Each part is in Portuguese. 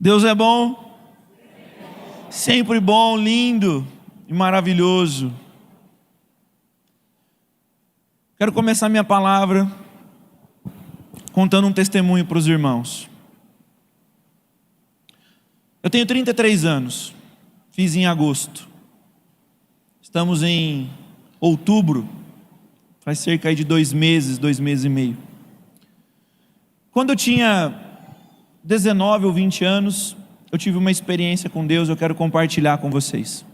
Deus é bom, sempre bom, lindo e maravilhoso. Quero começar minha palavra contando um testemunho para os irmãos. Eu tenho 33 anos, fiz em agosto. Estamos em outubro, faz cerca de 2 meses e meio. Quando eu tinha 19 ou 20 anos, eu tive uma experiência com Deus, eu quero compartilhar com vocês.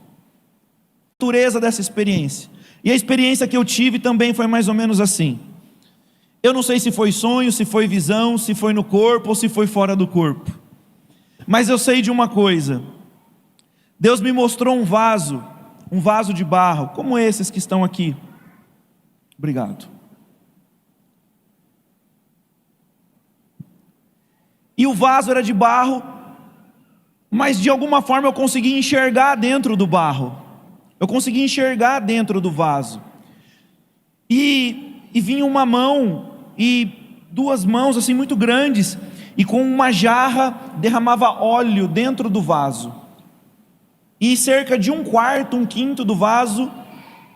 A natureza dessa experiência. E a experiência que eu tive também foi mais ou menos assim. Eu não sei se foi sonho, se foi visão, se foi no corpo ou se foi fora do corpo. Mas eu sei de uma coisa. Deus me mostrou um vaso de barro, como esses que estão aqui. Obrigado. E o vaso era de barro, mas de alguma forma eu conseguia enxergar dentro do barro. Eu conseguia enxergar dentro do vaso. E vinha uma mão e 2 mãos assim muito grandes, e com uma jarra derramava óleo dentro do vaso. E cerca de 1/4, 1/5 do vaso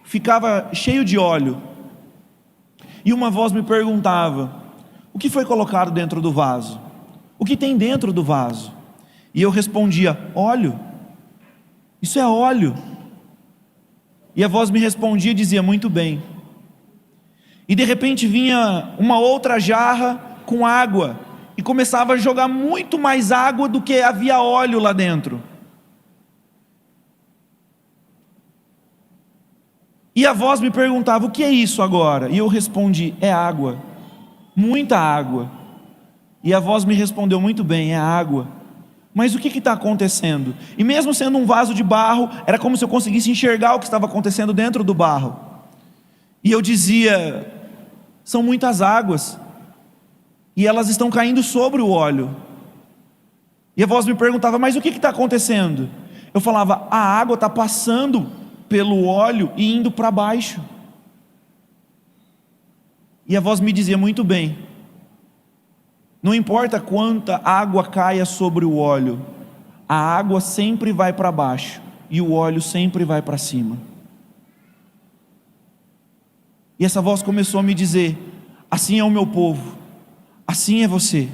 ficava cheio de óleo. E uma voz me perguntava: o que foi colocado dentro do vaso? O que tem dentro do vaso? E eu respondia: óleo. Isso é óleo. E a voz me respondia e dizia: muito bem. E de repente vinha uma outra jarra com água, e começava a jogar muito mais água do que havia óleo lá dentro. E a voz me perguntava: o que é isso agora? E eu respondi: é água, muita água. E a voz me respondeu: muito bem, é água. Mas o que está acontecendo? E mesmo sendo um vaso de barro, era como se eu conseguisse enxergar o que estava acontecendo dentro do barro. E eu dizia: são muitas águas, e elas estão caindo sobre o óleo. E a voz me perguntava: mas o que está acontecendo? Eu falava: a água está passando pelo óleo e indo para baixo. E a voz me dizia: muito bem. Não importa quanta água caia sobre o óleo, a água sempre vai para baixo e o óleo sempre vai para cima. E essa voz começou a me dizer: assim é o meu povo, assim é você.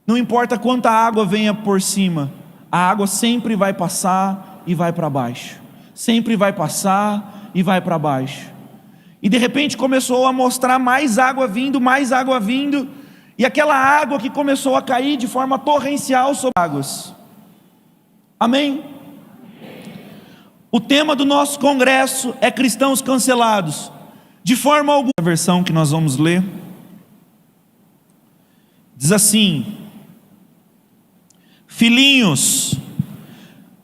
Não importa quanta água venha por cima, a água sempre vai passar e vai para baixo, sempre vai passar e vai para baixo. E de repente começou a mostrar mais água vindo, e aquela água que começou a cair de forma torrencial sobre águas. Amém? O tema do nosso congresso é cristãos cancelados. De forma alguma, a versão que nós vamos ler diz assim: filhinhos,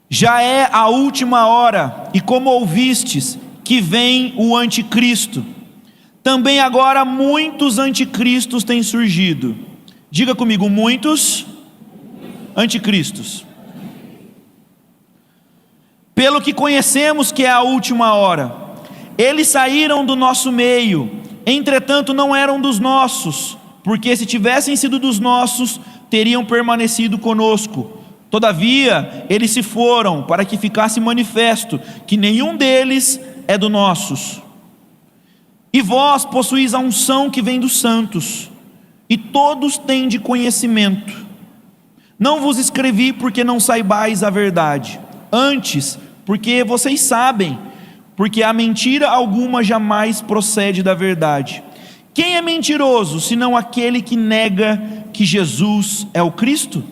já é a última hora, e como ouvistes que vem o anticristo, também agora muitos anticristos têm surgido. Diga comigo: muitos anticristos. Pelo que conhecemos que é a última hora, eles saíram do nosso meio, entretanto não eram dos nossos, porque se tivessem sido dos nossos, teriam permanecido conosco. Todavia, eles se foram, para que ficasse manifesto que nenhum deles é dos nossos. E vós possuís a unção que vem dos santos, e todos têm de conhecimento. Não vos escrevi porque não saibais a verdade, antes porque vocês sabem, porque a mentira alguma jamais procede da verdade. Quem é mentiroso, senão aquele que nega que Jesus é o Cristo?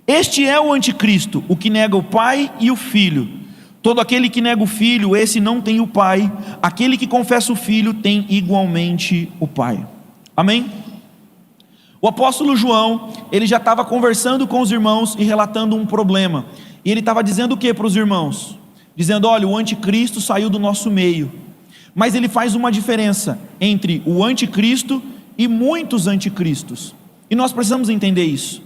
Este é o anticristo, o que nega o Pai e o Filho. Todo aquele que nega o Filho, esse não tem o Pai. Aquele que confessa o Filho tem igualmente o Pai. Amém? O apóstolo João, ele já estava conversando com os irmãos e relatando um problema. E ele estava dizendo o que para os irmãos? Dizendo: olha, o anticristo saiu do nosso meio. Mas ele faz uma diferença entre o anticristo e muitos anticristos. E nós precisamos entender isso.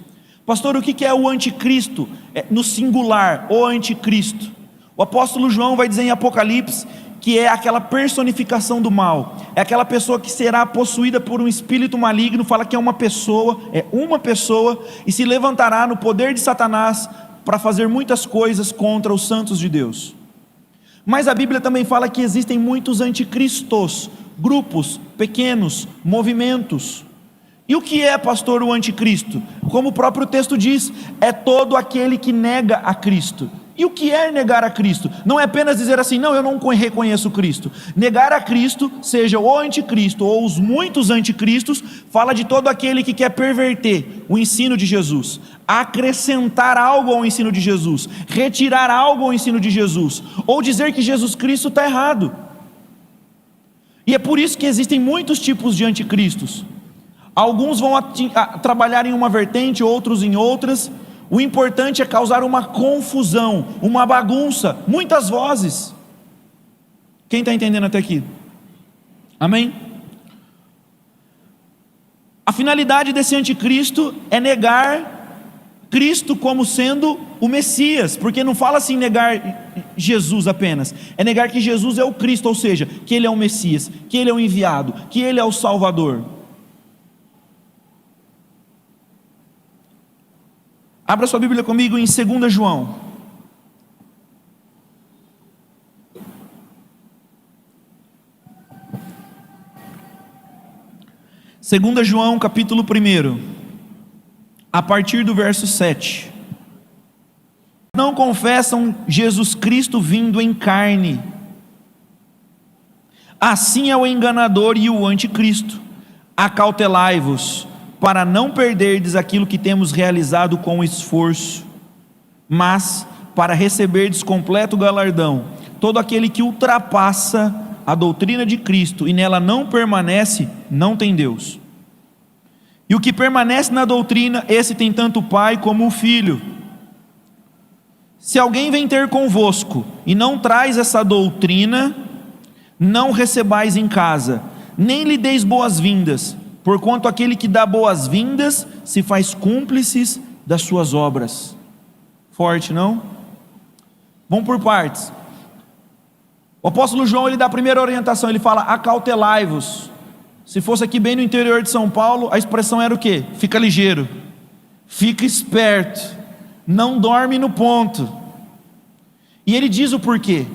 Pastor, o que é o anticristo? No singular, o anticristo. O apóstolo João vai dizer em Apocalipse que que é aquela personificação do mal, é aquela pessoa que será possuída por um espírito maligno, fala que é uma pessoa, e se levantará no poder de Satanás para fazer muitas coisas contra os santos de Deus. Mas a Bíblia também fala que existem muitos anticristos, grupos, pequenos, movimentos. E o que é, pastor, o anticristo? Como o próprio texto diz, é todo aquele que nega a Cristo. E o que é negar a Cristo? Não é apenas dizer assim, não, eu não reconheço Cristo. Negar a Cristo, seja o anticristo ou os muitos anticristos, fala de todo aquele que quer perverter o ensino de Jesus, acrescentar algo ao ensino de Jesus, retirar algo ao ensino de Jesus, ou dizer que Jesus Cristo está errado. E é por isso que existem muitos tipos de anticristos. Alguns vão trabalhar em uma vertente, outros em outras. O importante é causar uma confusão, uma bagunça, muitas vozes. Quem está entendendo até aqui? Amém? A finalidade desse anticristo é negar Cristo como sendo o Messias, porque não fala assim negar Jesus apenas, é negar que Jesus é o Cristo, ou seja, que Ele é o Messias, que Ele é o enviado, que Ele é o Salvador. Abra sua Bíblia comigo em 2 João. Segunda João, capítulo 1, a partir do verso 7. Não confessam Jesus Cristo vindo em carne. Assim é o enganador e o anticristo. Acautelai-vos, para não perderdes aquilo que temos realizado com esforço, mas para receberdes completo galardão. Todo aquele que ultrapassa a doutrina de Cristo e nela não permanece, não tem Deus. E o que permanece na doutrina, esse tem tanto o Pai como o Filho. Se alguém vem ter convosco e não traz essa doutrina, não recebais em casa, nem lhe deis boas-vindas, porquanto aquele que dá boas-vindas se faz cúmplices das suas obras. Forte, não? Vamos por partes. O apóstolo João, ele dá a primeira orientação, ele fala, acautelai-vos. Se fosse aqui bem no interior de São Paulo, a expressão era o quê? Fica ligeiro, fica esperto, não dorme no ponto. E ele diz o porquê: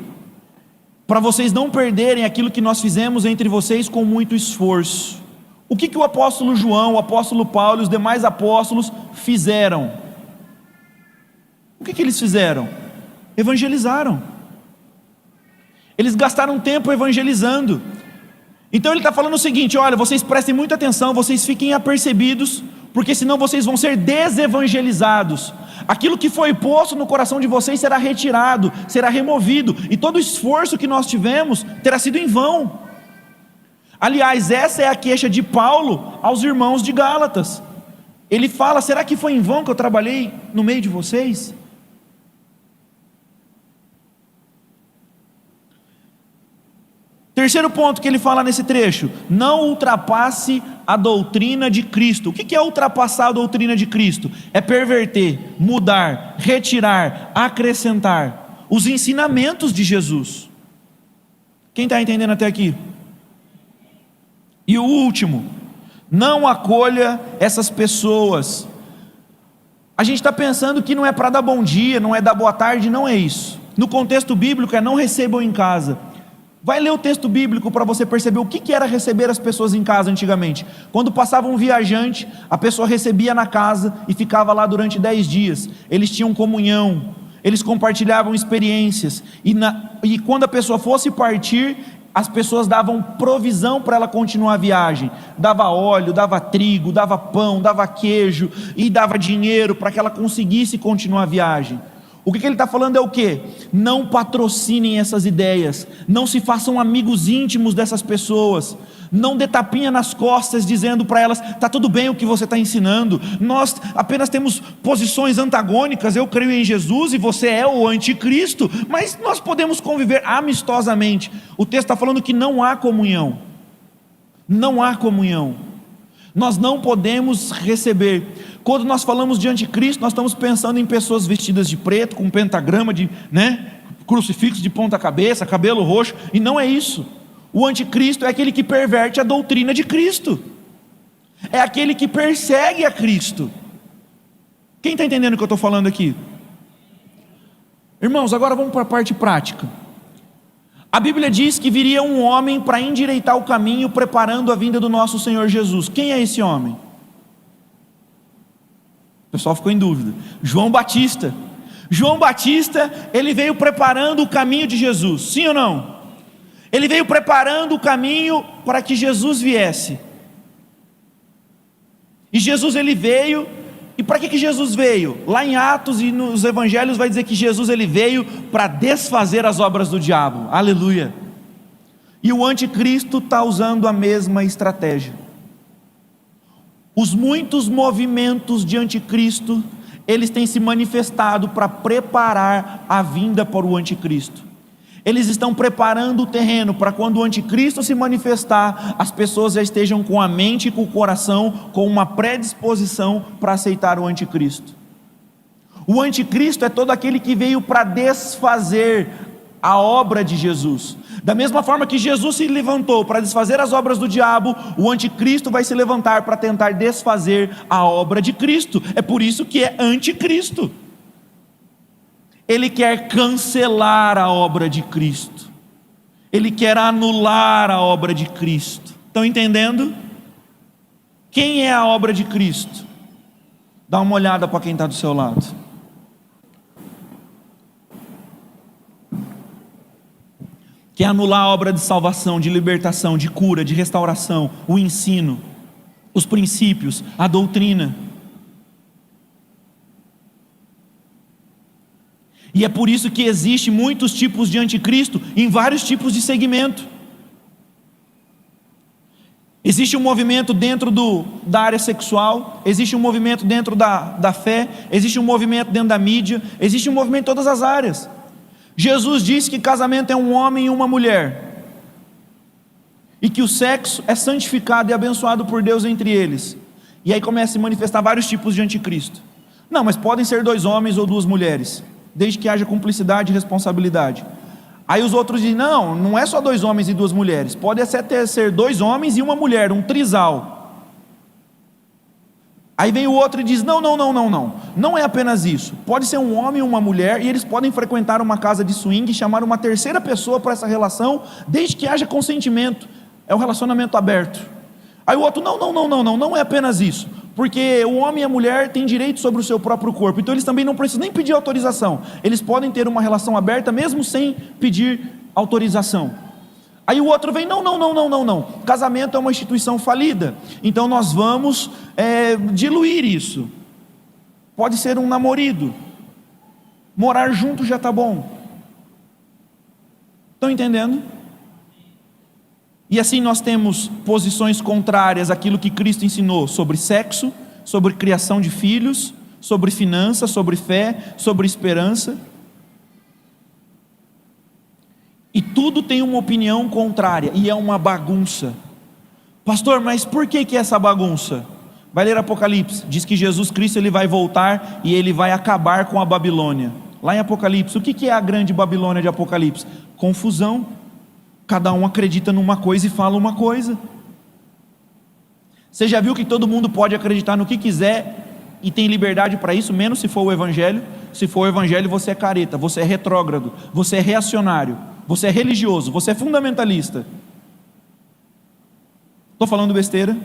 para vocês não perderem aquilo que nós fizemos entre vocês com muito esforço. O que o apóstolo João, o apóstolo Paulo e os demais apóstolos fizeram? O que eles fizeram? Evangelizaram. Eles gastaram tempo evangelizando. Então ele está falando o seguinte: olha, vocês prestem muita atenção, vocês fiquem apercebidos, porque senão vocês vão ser desevangelizados. Aquilo que foi posto no coração de vocês será retirado, será removido, e todo o esforço que nós tivemos terá sido em vão. Aliás, essa é a queixa de Paulo aos irmãos de Gálatas. Ele fala, será que foi em vão que eu trabalhei no meio de vocês? Terceiro ponto que ele fala nesse trecho: não ultrapasse a doutrina de Cristo. O que é ultrapassar a doutrina de Cristo? É perverter, mudar, retirar, acrescentar os ensinamentos de Jesus. Quem está entendendo até aqui? E o último, não acolha essas pessoas. A gente está pensando que não é para dar bom dia, não é dar boa tarde, não é isso. No contexto bíblico é não recebam em casa. Vai ler o texto bíblico para você perceber o que era receber as pessoas em casa antigamente. Quando passava um viajante, a pessoa recebia na casa e ficava lá durante 10 dias. Eles tinham comunhão, eles compartilhavam experiências, e quando a pessoa fosse partir, as pessoas davam provisão para ela continuar a viagem, dava óleo, dava trigo, dava pão, dava queijo, e dava dinheiro para que ela conseguisse continuar a viagem. O que ele está falando é o quê? Não patrocinem essas ideias, não se façam amigos íntimos dessas pessoas, não dê tapinha nas costas dizendo para elas, está tudo bem o que você está ensinando, nós apenas temos posições antagônicas, eu creio em Jesus e você é o anticristo, mas nós podemos conviver amistosamente. O texto está falando que não há comunhão, não há comunhão, nós não podemos receber. Quando nós falamos de anticristo, nós estamos pensando em pessoas vestidas de preto, com pentagrama, crucifixo de ponta cabeça, cabelo roxo, e não é isso. O anticristo é aquele que perverte a doutrina de Cristo, é aquele que persegue a Cristo. Quem está entendendo o que eu estou falando aqui? Irmãos, agora vamos para a parte prática. A Bíblia diz que viria um homem para endireitar o caminho, preparando a vinda do nosso Senhor Jesus. Quem é esse homem? O pessoal ficou em dúvida. João Batista. João Batista, ele veio preparando o caminho de Jesus, sim ou não? Ele veio preparando o caminho para que Jesus viesse. E Jesus, ele veio. E para que Jesus veio? Lá em Atos e nos Evangelhos vai dizer que Jesus, ele veio para desfazer as obras do diabo. Aleluia. E o anticristo está usando a mesma estratégia. Os muitos movimentos de anticristo, eles têm se manifestado para preparar a vinda para o anticristo. Eles estão preparando o terreno para quando o anticristo se manifestar, as pessoas já estejam com a mente e com o coração com uma predisposição para aceitar o anticristo. O anticristo é todo aquele que veio para desfazer a obra de Jesus. Da mesma forma que Jesus se levantou para desfazer as obras do diabo, o anticristo vai se levantar para tentar desfazer a obra de Cristo. É por isso que é anticristo. Ele quer cancelar a obra de Cristo, ele quer anular a obra de Cristo. Estão entendendo? Quem é a obra de Cristo? Dá uma olhada para quem está do seu lado. Quer anular a obra de salvação, de libertação, de cura, de restauração, o ensino, os princípios, a doutrina. E é por isso que existe muitos tipos de anticristo em vários tipos de segmento. Existe um movimento dentro da área sexual, existe um movimento dentro da fé, existe um movimento dentro da mídia, existe um movimento em todas as áreas. Jesus disse que casamento é um homem e uma mulher, e que o sexo é santificado e abençoado por Deus entre eles. E aí começa a se manifestar vários tipos de anticristo. Não, mas podem ser 2 homens ou 2 mulheres, desde que haja cumplicidade e responsabilidade. Aí os outros dizem, não é só 2 homens e 2 mulheres, pode até ser 2 homens e uma mulher, um trisal. Aí vem o outro e diz, não é apenas isso, pode ser um homem e uma mulher, e eles podem frequentar uma casa de swing e chamar uma terceira pessoa para essa relação, desde que haja consentimento, é o relacionamento aberto. Aí o outro, não é apenas isso, porque o homem e a mulher têm direito sobre o seu próprio corpo, então eles também não precisam nem pedir autorização, eles podem ter uma relação aberta mesmo sem pedir autorização. Aí o outro vem, não, casamento é uma instituição falida, então nós vamos diluir isso, pode ser um namorido, morar junto já está bom. Estão entendendo? E assim nós temos posições contrárias àquilo que Cristo ensinou sobre sexo, sobre criação de filhos, sobre finanças, sobre fé, sobre esperança. E tudo tem uma opinião contrária, e é uma bagunça. Pastor, mas por que é essa bagunça? Vai ler Apocalipse, diz que Jesus Cristo ele vai voltar e ele vai acabar com a Babilônia. Lá em Apocalipse, o que é a grande Babilônia de Apocalipse? Confusão. Cada um acredita numa coisa e fala uma coisa. Você já viu que todo mundo pode acreditar no que quiser e tem liberdade para isso, menos se for o Evangelho? Se for o Evangelho, você é careta, você é retrógrado, você é reacionário, você é religioso, você é fundamentalista. Estou falando besteira?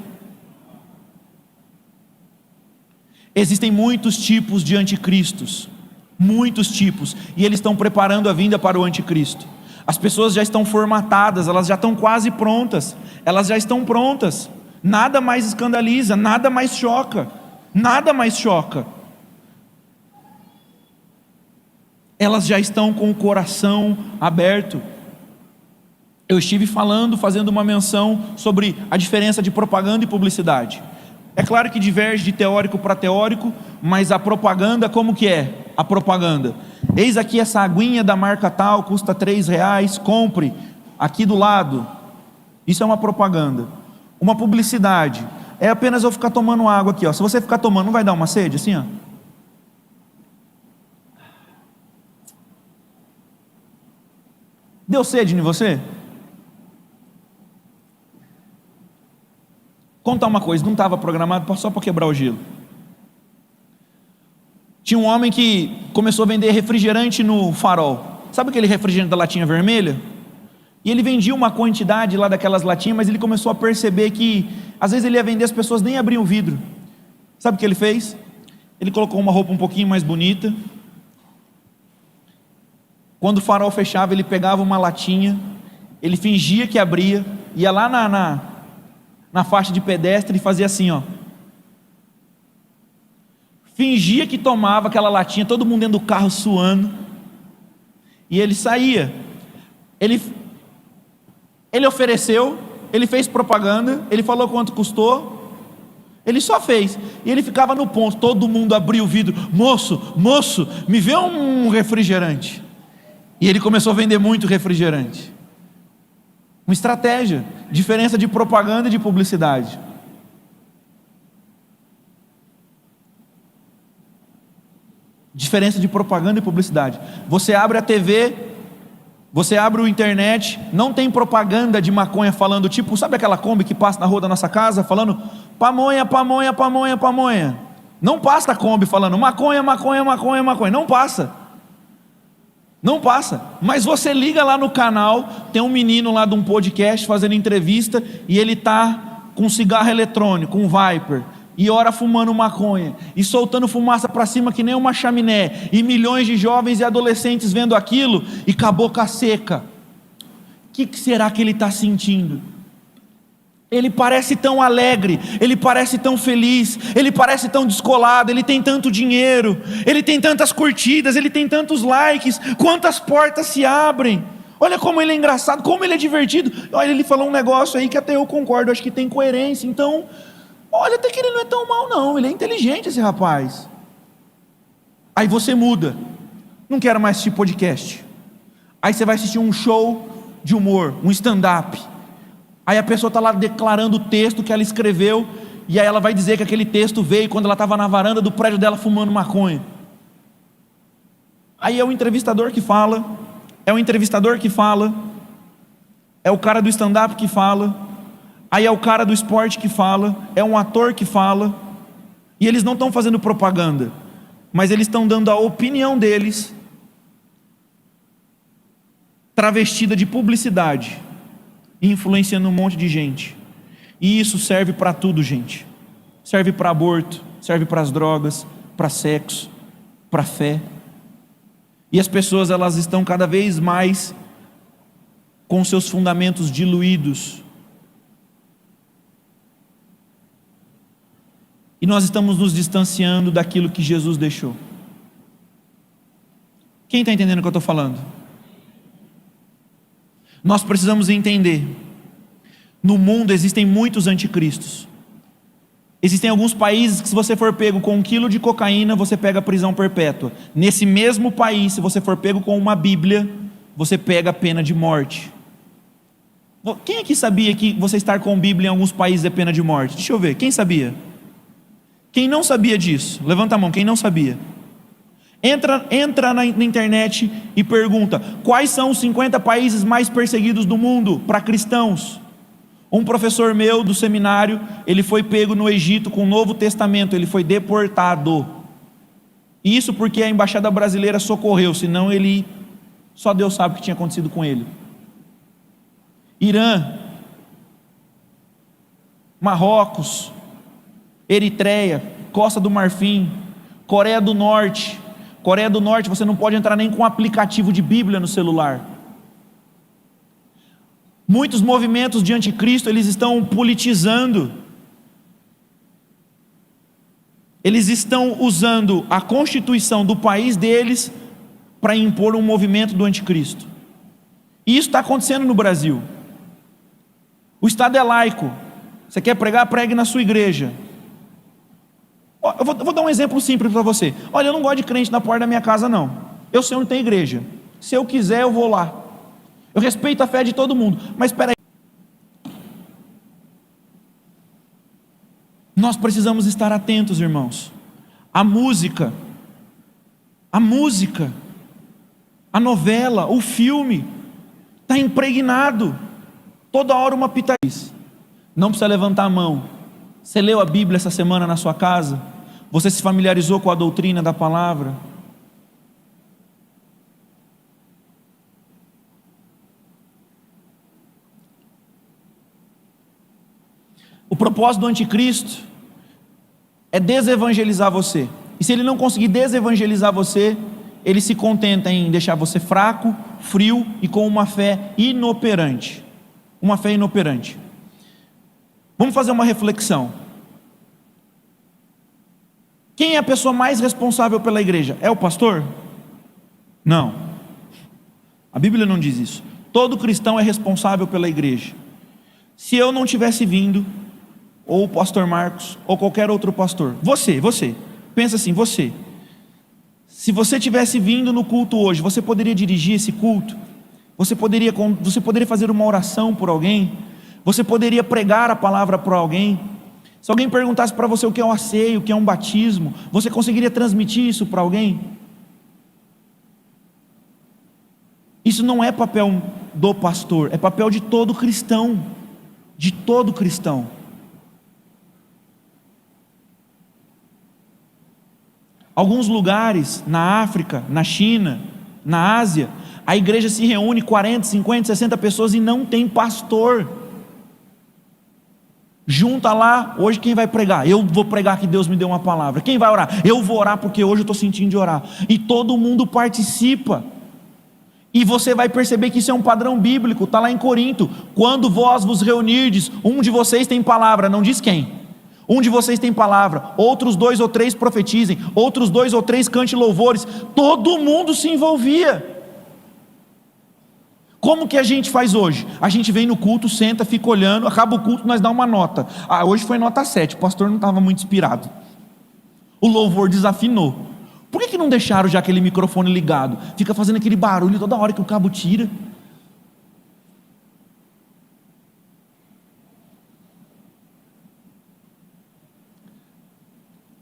Existem muitos tipos de anticristos, muitos tipos, e eles estão preparando a vinda para o anticristo. As pessoas já estão formatadas, elas já estão quase prontas, elas já estão prontas, nada mais escandaliza, nada mais choca, elas já estão com o coração aberto. Eu estive fazendo uma menção sobre a diferença de propaganda e publicidade. É claro que diverge de teórico para teórico, mas a propaganda, como que é? A propaganda, eis aqui essa aguinha da marca tal, custa R$3, compre, aqui do lado. Isso é uma propaganda. Uma publicidade é apenas eu ficar tomando água aqui, ó. Se você ficar tomando, não vai dar uma sede assim, ó? Deu sede em você? Contar uma coisa, não estava programado, só para quebrar o gelo. Tinha um homem que começou a vender refrigerante no Farol. Sabe aquele refrigerante da latinha vermelha? E ele vendia uma quantidade lá daquelas latinhas, mas ele começou a perceber que às vezes ele ia vender, as pessoas nem abriam o vidro. Sabe o que ele fez? Ele colocou uma roupa um pouquinho mais bonita. Quando o farol fechava, ele pegava uma latinha, ele fingia que abria, ia lá na faixa de pedestre e fazia assim, ó. Fingia que tomava aquela latinha, todo mundo dentro do carro suando, e ele saía. Ele ofereceu, ele fez propaganda, ele falou quanto custou, ele só fez, e ele ficava no ponto, todo mundo abria o vidro, moço, me vê um refrigerante, e ele começou a vender muito refrigerante. Uma estratégia, diferença de propaganda e de publicidade. Diferença de propaganda e publicidade. Você abre a TV, você abre o internet, não tem propaganda de maconha falando, tipo, sabe aquela Kombi que passa na rua da nossa casa, falando pamonha, pamonha, pamonha, pamonha. Não passa a Kombi falando maconha, maconha, maconha, maconha. Não passa. Não passa. Mas você liga lá no canal, tem um menino lá de um podcast fazendo entrevista, e ele está com um cigarro eletrônico, um Viper, e ora fumando maconha, e soltando fumaça para cima que nem uma chaminé, e milhões de jovens e adolescentes vendo aquilo, e com a boca seca. O que será que ele está sentindo? Ele parece tão alegre, ele parece tão feliz, ele parece tão descolado, ele tem tanto dinheiro, ele tem tantas curtidas, ele tem tantos likes, quantas portas se abrem. Olha como ele é engraçado, como ele é divertido. Olha, ele falou um negócio aí que até eu concordo, acho que tem coerência. Então, olha, até que ele não é tão mal não, ele é inteligente esse rapaz. Aí você muda, não quero mais assistir podcast. Aí você vai assistir um show de humor, um stand-up. Aí a pessoa está lá declarando o texto que ela escreveu, e aí ela vai dizer que aquele texto veio quando ela estava na varanda do prédio dela fumando maconha. Aí é o entrevistador que fala, é o entrevistador que fala, é o cara do stand-up que fala, aí é o cara do esporte que fala, é um ator que fala, e eles não estão fazendo propaganda, mas eles estão dando a opinião deles, travestida de publicidade, e influenciando um monte de gente. E isso serve para tudo, gente. Serve para aborto, serve para as drogas, para sexo, para fé. E as pessoas, elas estão cada vez mais com seus fundamentos diluídos. E nós estamos nos distanciando daquilo que Jesus deixou. Quem está entendendo o que eu estou falando? Nós precisamos entender, no mundo existem muitos anticristos. Existem alguns países que se você for pego com 1 quilo de cocaína, você pega prisão perpétua. Nesse mesmo país, se você for pego com uma Bíblia, você pega a pena de morte. Quem aqui sabia que você estar com Bíblia em alguns países é pena de morte? Deixa eu ver, quem sabia? Quem não sabia disso? Levanta a mão, quem não sabia? Entra na internet e pergunta, quais são os 50 países mais perseguidos do mundo para cristãos? Um professor meu do seminário, ele foi pego no Egito com o Novo Testamento, ele foi deportado. Isso porque a embaixada brasileira socorreu, senão ele, só Deus sabe o que tinha acontecido com ele. Irã, Marrocos, Eritreia, Costa do Marfim, Coreia do Norte. Coreia do Norte, você não pode entrar nem com um aplicativo de Bíblia no celular. Muitos movimentos de anticristo, eles estão politizando. Eles estão usando a constituição do país deles para impor um movimento do anticristo. E isso está acontecendo no Brasil. O Estado é laico. Você quer pregar? Pregue na sua igreja. Eu vou dar um exemplo simples para você. Olha, eu não gosto de crente na porta da minha casa não. Eu sei onde tem igreja. Se eu quiser eu vou lá. Eu respeito a fé de todo mundo. Mas espera aí. Nós precisamos estar atentos, irmãos. A música, a novela, o filme, está impregnado, toda hora uma pitadinha. Não precisa levantar a mão. Você leu a Bíblia essa semana na sua casa? Você se familiarizou com a doutrina da palavra? O propósito do anticristo é desevangelizar você. E se ele não conseguir desevangelizar você, ele se contenta em deixar você fraco, frio e com uma fé inoperante. Uma fé inoperante. Vamos fazer uma reflexão. Quem é a pessoa mais responsável pela igreja? É o pastor? Não. A Bíblia não diz isso. Todo cristão é responsável pela igreja. Se eu não tivesse vindo, ou o pastor Marcos, ou qualquer outro pastor, você, pensa assim, você. Se você tivesse vindo no culto hoje, você poderia dirigir esse culto? Você poderia fazer uma oração por alguém? Você poderia pregar a palavra para alguém? Se alguém perguntasse para você o que é um asseio, o que é um batismo, você conseguiria transmitir isso para alguém? Isso não é papel do pastor, é papel de todo cristão. De todo cristão. Alguns lugares, na África, na China, na Ásia, a igreja se reúne 40, 50, 60 pessoas e não tem pastor. Junta lá, hoje quem vai pregar? Eu vou pregar que Deus me deu uma palavra. Quem vai orar? Eu vou orar porque hoje eu estou sentindo de orar. E todo mundo participa. E você vai perceber que isso é um padrão bíblico, está lá em Corinto. Quando vós vos reunirdes, um de vocês tem palavra, não diz quem. Um de vocês tem palavra, outros 2 ou 3 profetizem, outros 2 ou 3 cante louvores. Todo mundo se envolvia. Como que a gente faz hoje? A gente vem no culto, senta, fica olhando, acaba o culto, nós dá uma nota. Hoje foi nota 7, o pastor não estava muito inspirado. O louvor desafinou. Por que não deixaram já aquele microfone ligado? Fica fazendo aquele barulho toda hora que o cabo tira.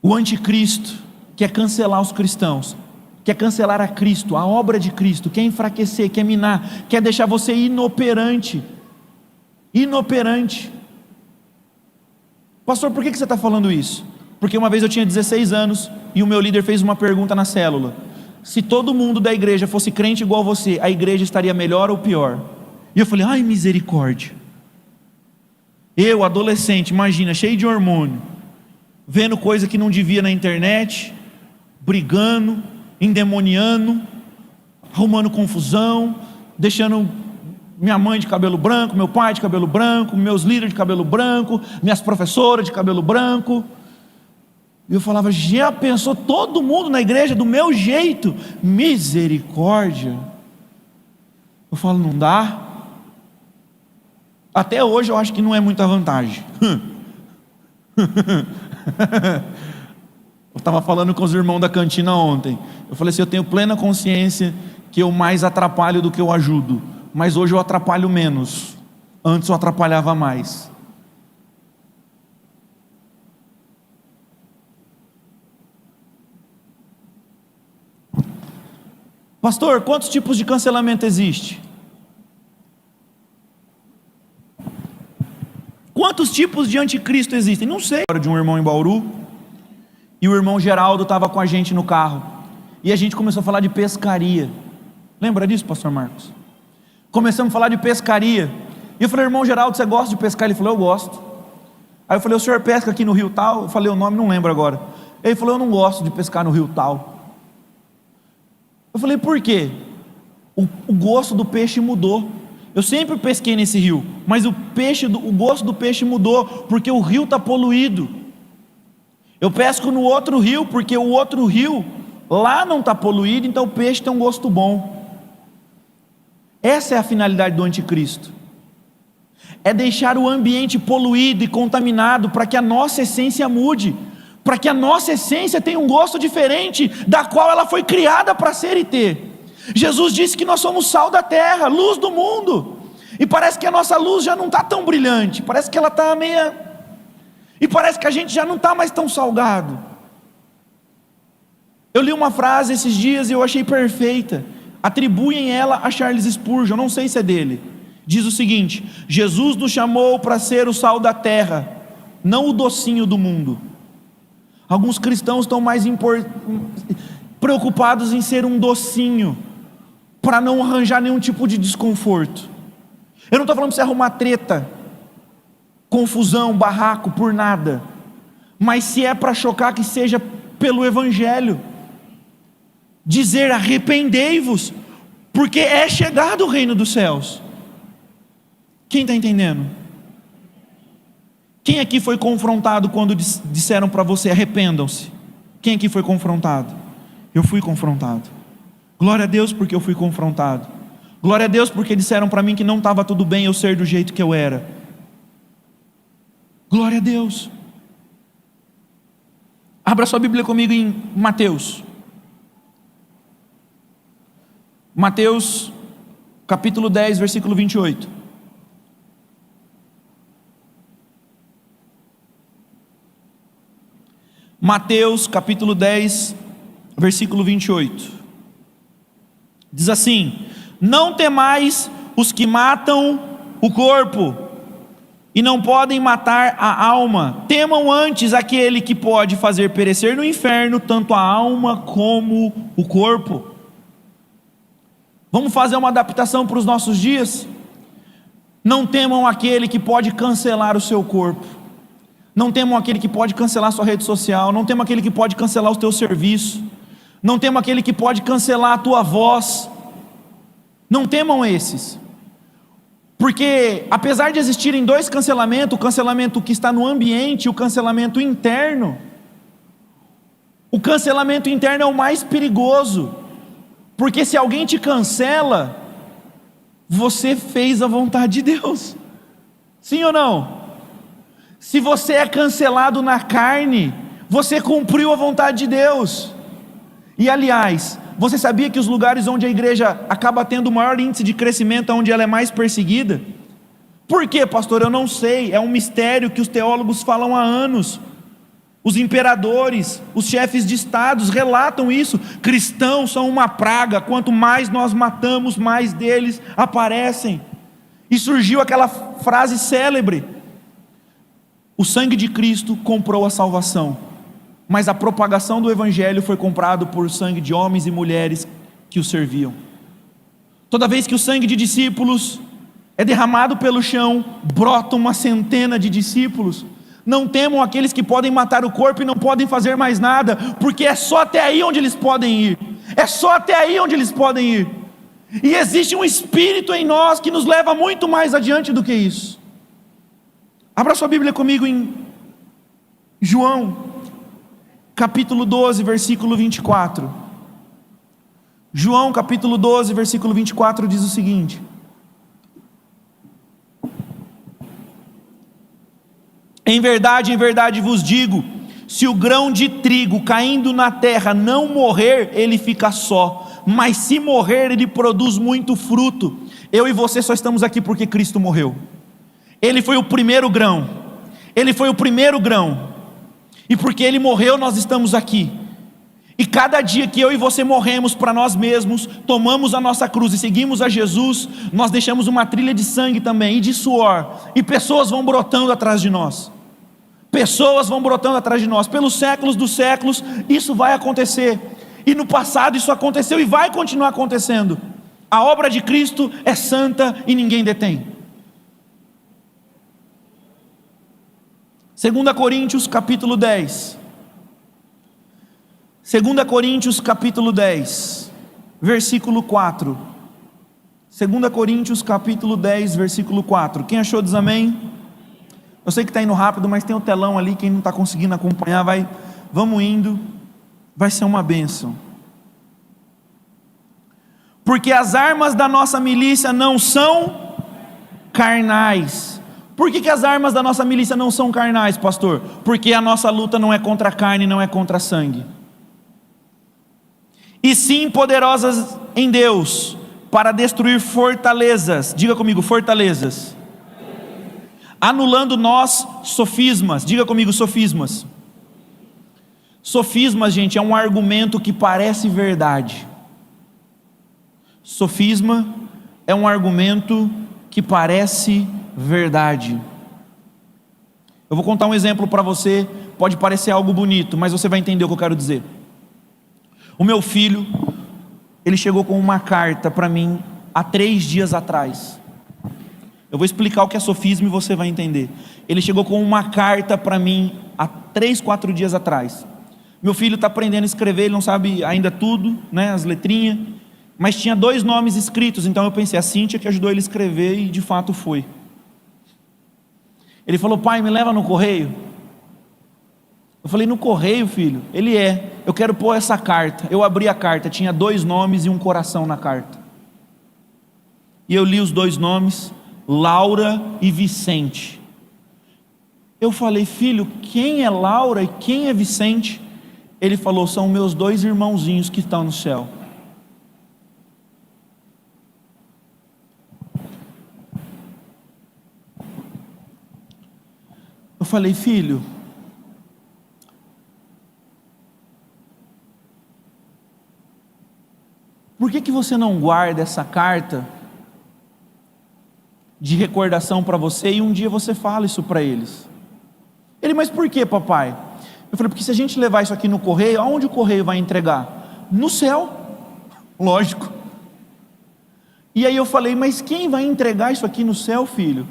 O anticristo quer cancelar os cristãos, quer cancelar a Cristo, a obra de Cristo, quer enfraquecer, quer minar, quer deixar você inoperante. Inoperante. Pastor, por que você está falando isso? Porque uma vez eu tinha 16 anos e o meu líder fez uma pergunta na célula: se todo mundo da igreja fosse crente igual você, a igreja estaria melhor ou pior? E eu falei, ai misericórdia. Eu, adolescente, imagina, cheio de hormônio, vendo coisa que não devia na internet, brigando, endemoniando, arrumando confusão, deixando minha mãe de cabelo branco, meu pai de cabelo branco, meus líderes de cabelo branco, minhas professoras de cabelo branco. E eu falava, já pensou todo mundo na igreja do meu jeito? Misericórdia. Eu falo, não dá. Até hoje eu acho que não é muita vantagem. Eu estava falando com os irmãos da cantina ontem. Eu falei assim, eu tenho plena consciência que eu mais atrapalho do que eu ajudo, mas hoje eu atrapalho menos. Antes eu atrapalhava mais. Pastor, quantos tipos de cancelamento existe? Quantos tipos de anticristo existem? Não sei. De um irmão em Bauru, e o irmão Geraldo estava com a gente no carro, e a gente começou a falar de pescaria. Lembra disso, pastor Marcos? Começamos a falar de pescaria, e eu falei, irmão Geraldo, você gosta de pescar? Ele falou, eu gosto. Aí eu falei, o senhor pesca aqui no rio tal? Eu falei o nome, não lembro agora. Ele falou, eu não gosto de pescar no rio tal. Eu falei, por quê? O gosto do peixe mudou. Eu sempre pesquei nesse rio, mas o gosto do peixe mudou, porque o rio está poluído. Eu pesco no outro rio, porque o outro rio lá não está poluído, então o peixe tem um gosto bom. Essa é a finalidade do anticristo. É deixar o ambiente poluído e contaminado, para que a nossa essência mude, para que a nossa essência tenha um gosto diferente, da qual ela foi criada para ser e ter. Jesus disse que nós somos sal da terra, luz do mundo, e parece que a nossa luz já não está tão brilhante, parece que ela está meia, e parece que a gente já não está mais tão salgado. Eu li uma frase esses dias e eu achei perfeita: atribuem ela a Charles Spurgeon, não sei se é dele. Diz o seguinte: Jesus nos chamou para ser o sal da terra, não o docinho do mundo. Alguns cristãos estão mais preocupados em ser um docinho, para não arranjar nenhum tipo de desconforto. Eu não estou falando para você arrumar treta, confusão, barraco, por nada. Mas se é para chocar, que seja pelo Evangelho. Dizer: arrependei-vos, porque é chegado o reino dos céus. Quem está entendendo? Quem aqui foi confrontado quando disseram para você: arrependam-se? Quem aqui foi confrontado? Eu fui confrontado. Glória a Deus porque eu fui confrontado. Glória a Deus porque disseram para mim que não estava tudo bem eu ser do jeito que eu era. Glória a Deus. Abra sua Bíblia comigo em Mateus. Mateus capítulo 10, versículo 28. Mateus capítulo 10, versículo 28. Diz assim: não temais os que matam o corpo e não podem matar a alma, temam antes aquele que pode fazer perecer no inferno tanto a alma como o corpo. Vamos fazer uma adaptação para os nossos dias? Não temam aquele que pode cancelar o seu corpo, não temam aquele que pode cancelar a sua rede social, não temam aquele que pode cancelar o teu serviço, não temam aquele que pode cancelar a tua voz. Não temam esses, porque apesar de existirem dois cancelamentos, o cancelamento que está no ambiente e o cancelamento interno, o cancelamento interno é o mais perigoso, porque se alguém te cancela, você fez a vontade de Deus, sim ou não? Se você é cancelado na carne, você cumpriu a vontade de Deus. E aliás, você sabia que os lugares onde a igreja acaba tendo o maior índice de crescimento, onde ela é mais perseguida? Por quê, pastor? Eu não sei, é um mistério que os teólogos falam há anos. Os imperadores, os chefes de estados relatam isso. Cristãos são uma praga, quanto mais nós matamos, mais deles aparecem. E surgiu aquela frase célebre: o sangue de Cristo comprou a salvação, mas a propagação do Evangelho foi comprado por sangue de homens e mulheres que o serviam. Toda vez que o sangue de discípulos é derramado pelo chão, brota uma centena de discípulos. Não temam aqueles que podem matar o corpo e não podem fazer mais nada, porque é só até aí onde eles podem ir, é só até aí onde eles podem ir. E existe um espírito em nós que nos leva muito mais adiante do que isso. Abra sua Bíblia comigo em João capítulo 12, versículo 24. João capítulo 12, versículo 24 diz o seguinte: em verdade vos digo, se o grão de trigo caindo na terra não morrer, ele fica só, mas se morrer, ele produz muito fruto. Eu e você só estamos aqui porque Cristo morreu. Ele foi o primeiro grão, Ele foi o primeiro grão, e porque Ele morreu nós estamos aqui. E cada dia que eu e você morremos para nós mesmos, tomamos a nossa cruz e seguimos a Jesus, nós deixamos uma trilha de sangue também, e de suor, e pessoas vão brotando atrás de nós. Pessoas vão brotando atrás de nós, pelos séculos dos séculos, isso vai acontecer, e no passado isso aconteceu e vai continuar acontecendo. A obra de Cristo é santa e ninguém detém. 2 Coríntios capítulo 10, 2 Coríntios capítulo 10, versículo 4, 2 Coríntios capítulo 10, versículo 4, quem achou diz amém? Eu sei que está indo rápido, mas tem o telão ali, quem não está conseguindo acompanhar, vamos indo, vai ser uma bênção. Porque as armas da nossa milícia não são carnais. Por que as armas da nossa milícia não são carnais, pastor? Porque a nossa luta não é contra a carne, não é contra sangue, e sim poderosas em Deus, para destruir fortalezas. Diga comigo, fortalezas. Anulando nós sofismas. Diga comigo, sofismas. Sofismas, gente, é um argumento que parece verdade. Sofisma é um argumento que parece verdade. Eu vou contar um exemplo para você, pode parecer algo bonito, mas você vai entender o que eu quero dizer. O meu filho, ele chegou com uma carta para mim há 3 dias atrás. Eu vou explicar o que é sofisma e você vai entender. Ele chegou com uma carta para mim há 3, 4 dias atrás. Meu filho está aprendendo a escrever, ele não sabe ainda tudo, né, as letrinhas, mas tinha 2 nomes escritos, então eu pensei, a Cíntia que ajudou ele a escrever, e de fato foi. Ele falou: pai, me leva no correio. Eu falei: no correio, filho? Ele eu quero pôr essa carta. Eu abri a carta, tinha 2 nomes e um coração na carta. E eu li os 2 nomes, Laura e Vicente. Eu falei: filho, quem é Laura e quem é Vicente? Ele falou: são meus 2 irmãozinhos que estão no céu. Eu falei: filho, por que você não guarda essa carta de recordação para você e um dia você fala isso para eles? Ele: mas por que, papai? Eu falei: porque se a gente levar isso aqui no correio, aonde o correio vai entregar? No céu, lógico. E aí eu falei: mas quem vai entregar isso aqui no céu, filho?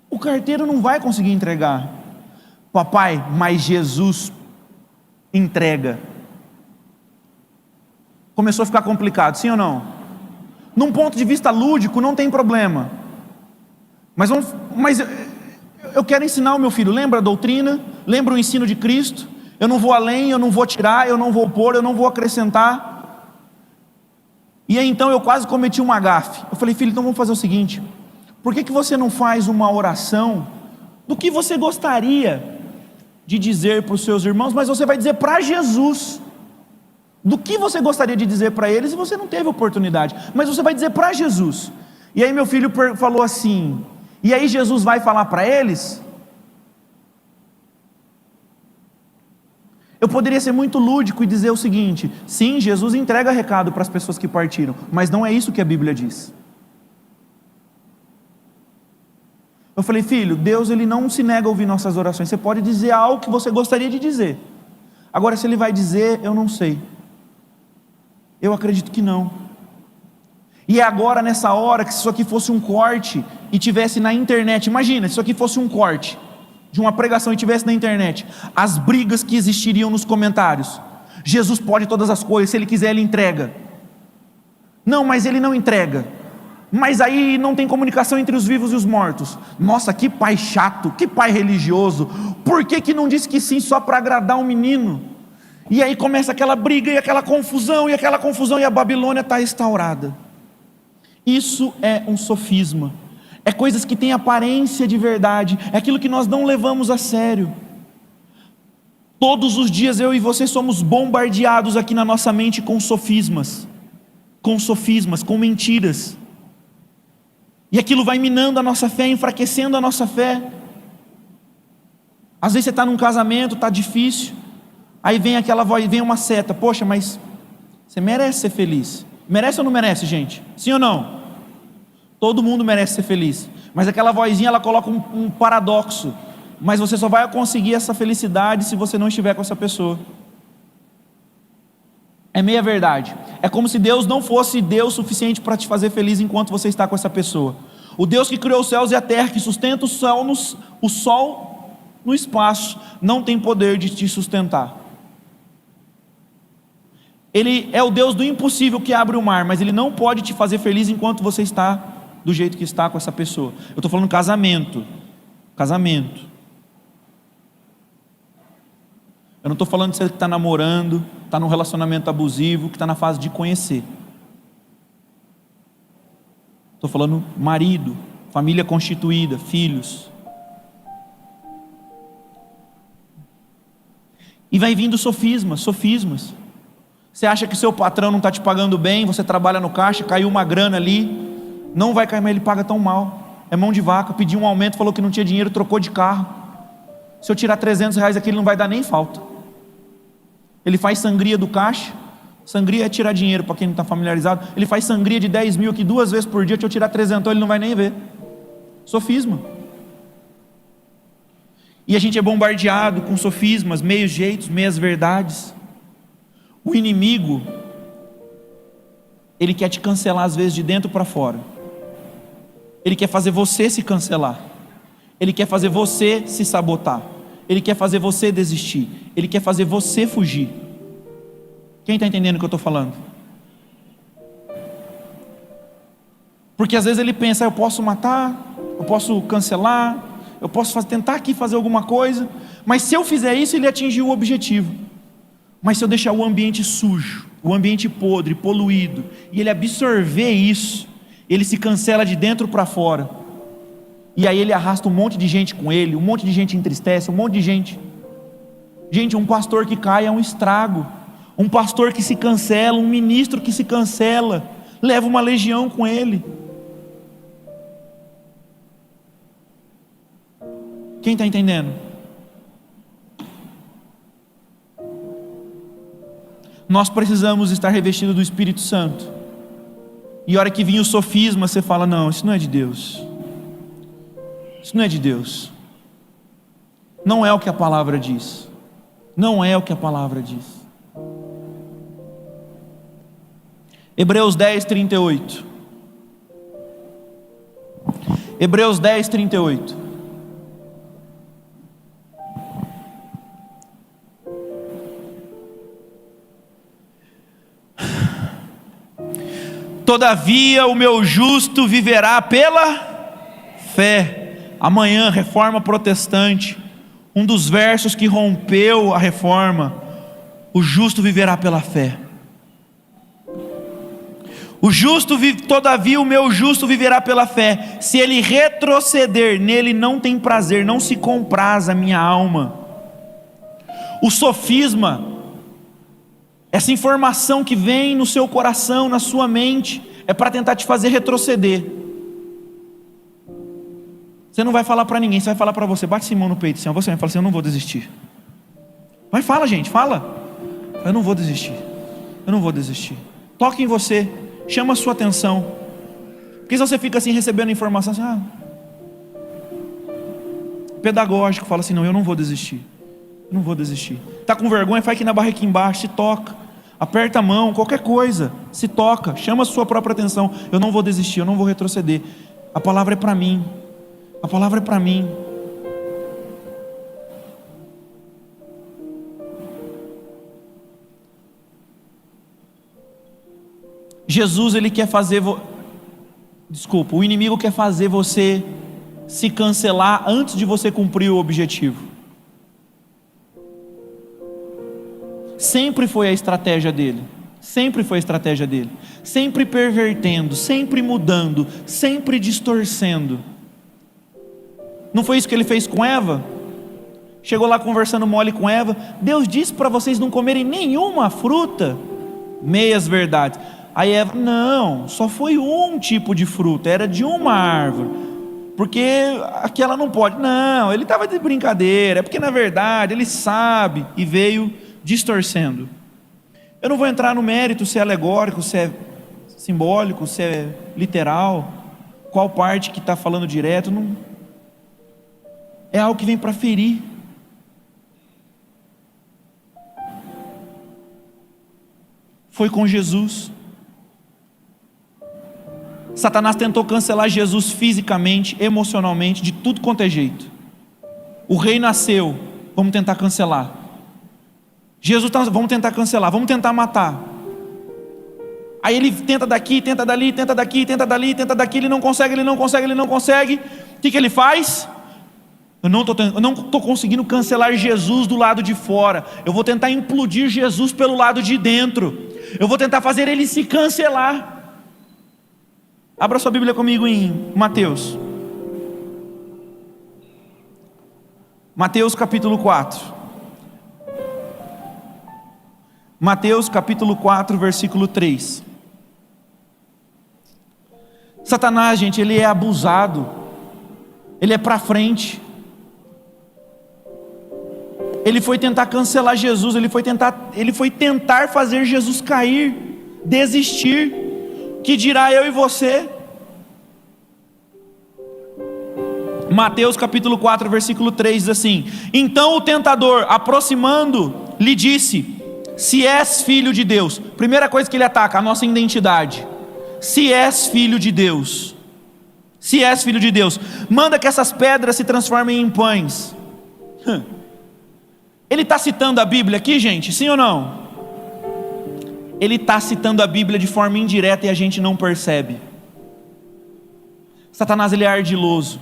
O carteiro não vai conseguir entregar. Papai, mas Jesus entrega. Começou a ficar complicado, sim ou não? Num ponto de vista lúdico não tem problema, mas eu quero ensinar o meu filho. Lembra a doutrina? Lembra o ensino de Cristo? Eu não vou além, eu não vou tirar, eu não vou pôr, eu não vou acrescentar. E aí então eu quase cometi uma gafe. Eu falei: filho, então vamos fazer o seguinte, por que você não faz uma oração do que você gostaria de dizer para os seus irmãos, mas você vai dizer para Jesus, do que você gostaria de dizer para eles e você não teve oportunidade, mas você vai dizer para Jesus. E aí meu filho falou assim: e aí Jesus vai falar para eles? Eu poderia ser muito lúdico e dizer o seguinte: sim, Jesus entrega recado para as pessoas que partiram, mas não é isso que a Bíblia diz. Eu falei: filho, Deus ele não se nega a ouvir nossas orações. Você pode dizer algo que você gostaria de dizer, agora se ele vai dizer, eu não sei. Eu acredito que não. E é agora nessa hora que se isso aqui fosse um corte e tivesse na internet, imagina, se isso aqui fosse um corte de uma pregação e tivesse na internet, as brigas que existiriam nos comentários. Jesus pode todas as coisas, se ele quiser ele entrega. Não, mas ele não entrega. Mas aí não tem comunicação entre os vivos e os mortos. Nossa, que pai chato, que pai religioso. Por que não disse que sim só para agradar um menino? E aí começa aquela briga e aquela confusão e a Babilônia está restaurada. Isso é um sofisma. É coisas que têm aparência de verdade, é aquilo que nós não levamos a sério. Todos os dias eu e você somos bombardeados aqui na nossa mente com sofismas, com mentiras. E aquilo vai minando a nossa fé, enfraquecendo a nossa fé. Às vezes você está num casamento, está difícil, aí vem aquela voz, vem uma seta: poxa, mas você merece ser feliz. Merece ou não merece, gente? Sim ou não? Todo mundo merece ser feliz, mas aquela vozinha ela coloca um paradoxo: mas você só vai conseguir essa felicidade se você não estiver com essa pessoa. É meia verdade. É como se Deus não fosse Deus suficiente para te fazer feliz enquanto você está com essa pessoa. O Deus que criou os céus e a terra, que sustenta o sol no espaço, não tem poder de te sustentar. Ele é o Deus do impossível que abre o mar, mas Ele não pode te fazer feliz enquanto você está do jeito que está com essa pessoa. Eu estou falando casamento. Eu não estou falando de você que está namorando, está num relacionamento abusivo, que está na fase de conhecer. Estou falando marido, família constituída, filhos. E vai vindo sofismas. Você acha que seu patrão não está te pagando bem, você trabalha no caixa, caiu uma grana ali, não vai cair, mas ele paga tão mal, é mão de vaca, pediu um aumento, falou que não tinha dinheiro, trocou de carro. Se eu tirar R$300 aqui, ele não vai dar nem falta. Ele faz sangria do caixa, Sangria é tirar dinheiro, para quem não está familiarizado. Ele faz sangria de 10 mil aqui 2 vezes por dia, deixa eu tirar 300, ele não vai nem ver. Sofisma. E a gente é bombardeado com sofismas, meios jeitos, meias verdades. O inimigo, ele quer te cancelar às vezes de dentro para fora. Ele quer fazer você se cancelar. Ele quer fazer você se sabotar. Ele quer fazer você desistir. Ele quer fazer você fugir. Quem está entendendo o que eu estou falando? Porque às vezes ele pensa, eu posso matar, eu posso cancelar, eu posso tentar aqui fazer alguma coisa, mas se eu fizer isso, ele atingiu o objetivo. Mas se eu deixar o ambiente sujo, o ambiente podre, poluído, e ele absorver isso, ele se cancela de dentro para fora, e aí ele arrasta um monte de gente com ele, um monte de gente entristece, um monte de gente. Gente, um pastor que cai é um estrago, um pastor que se cancela, um ministro que se cancela, leva uma legião com ele. Quem está entendendo? Nós precisamos estar revestidos do Espírito Santo. E a hora que vinha o sofisma, você fala, não, isso não é de Deus. Isso não é de Deus. Não é o que a palavra diz. Não é o que a palavra diz. Hebreus 10, 38. Hebreus 10, 38. Todavia o meu justo viverá pela fé. Amanhã, reforma protestante, um dos versos que rompeu a reforma. O justo viverá pela fé. Todavia o meu justo viverá pela fé. Se ele retroceder, nele não tem prazer, não se compraz a minha alma. O sofisma, essa informação que vem no seu coração, na sua mente, é para tentar te fazer retroceder. Você não vai falar para ninguém, você vai falar para você. Bate esse mão no peito, Senhor. Você vai falar assim, eu não vou desistir. Vai, fala, gente, fala. Eu não vou desistir. Eu não vou desistir. Toque em você, chama a sua atenção. Porque se você fica assim recebendo informação assim, pedagógico, fala assim, não, eu não vou desistir. Eu não vou desistir. Está com vergonha, faz aqui na barra aqui embaixo, se toca. Aperta a mão, qualquer coisa, se toca, chama a sua própria atenção. Eu não vou desistir, eu não vou retroceder. A palavra é para mim. A palavra é para mim. Jesus, ele quer fazer, o inimigo quer fazer você se cancelar antes de você cumprir o objetivo. Sempre foi a estratégia dele. Sempre foi a estratégia dele. Sempre pervertendo, sempre mudando, sempre distorcendo. Não foi isso que ele fez com Eva? Chegou lá conversando mole com Eva. Deus disse para vocês não comerem nenhuma fruta. Meias verdades. Aí Eva, não, só foi um tipo de fruta, era de uma árvore. Porque aquela não pode. Não, ele estava de brincadeira. É porque na verdade ele sabe. E veio distorcendo. Eu não vou entrar no mérito se é alegórico, se é simbólico, se é literal, qual parte que está falando direto. Não. É algo que vem para ferir. Foi com Jesus. Satanás tentou cancelar Jesus fisicamente, emocionalmente, de tudo quanto é jeito. O rei nasceu, vamos tentar cancelar. Jesus, vamos tentar cancelar, vamos tentar matar. Aí ele tenta daqui, tenta dali, tenta daqui, tenta dali, tenta daqui, ele não consegue. O que ele faz? Eu não estou conseguindo cancelar Jesus do lado de fora. Eu vou tentar implodir Jesus pelo lado de dentro. Eu vou tentar fazer ele se cancelar. Abra sua Bíblia comigo em Mateus. Mateus capítulo 4. Mateus capítulo 4, versículo 3. Satanás, gente, ele é abusado. Ele é para frente. Ele foi tentar cancelar Jesus, ele foi tentar fazer Jesus cair, desistir. Que dirá eu e você? Mateus capítulo 4, versículo 3 diz assim: então o tentador, aproximando, lhe disse: se és filho de Deus. Primeira coisa que ele ataca, a nossa identidade. Se és filho de Deus, se és filho de Deus, manda que essas pedras se transformem em pães. Ele está citando a Bíblia aqui, gente? Sim ou não? Ele está citando a Bíblia de forma indireta e a gente não percebe. Satanás, ele é ardiloso.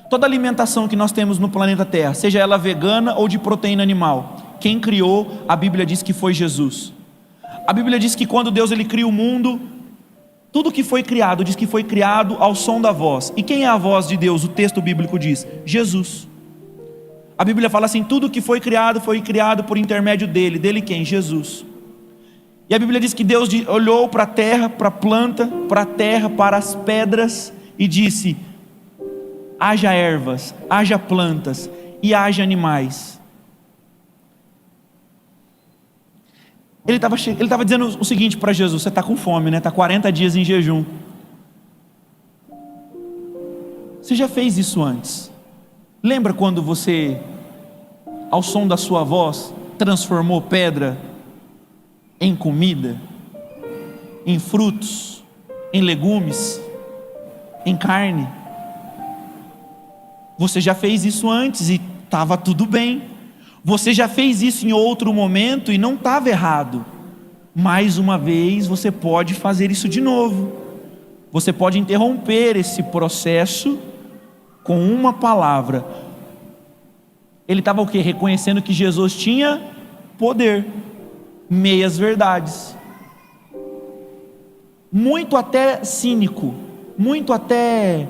Toda alimentação que nós temos no planeta Terra, seja ela vegana ou de proteína animal, quem criou, a Bíblia diz que foi Jesus. A Bíblia diz que quando Deus ele cria o mundo, tudo que foi criado, diz que foi criado ao som da voz. E quem é a voz de Deus? O texto bíblico diz: Jesus. A Bíblia fala assim: tudo que foi criado por intermédio dele. Dele quem? Jesus. E a Bíblia diz que Deus olhou para a terra, para a planta, para a terra, para as pedras e disse: haja ervas, haja plantas e haja animais. Ele estava dizendo o seguinte para Jesus: você está com fome, né? Está 40 dias em jejum. Você já fez isso antes? Lembra quando você, ao som da sua voz, transformou pedra em comida, em frutos, em legumes, em carne? Você já fez isso antes e estava tudo bem. Você já fez isso em outro momento e não estava errado. Mais uma vez você pode fazer isso de novo. Você pode interromper esse processo com uma palavra. Ele estava o quê? Reconhecendo que Jesus tinha poder. Meias verdades. Muito até cínico. Muito até...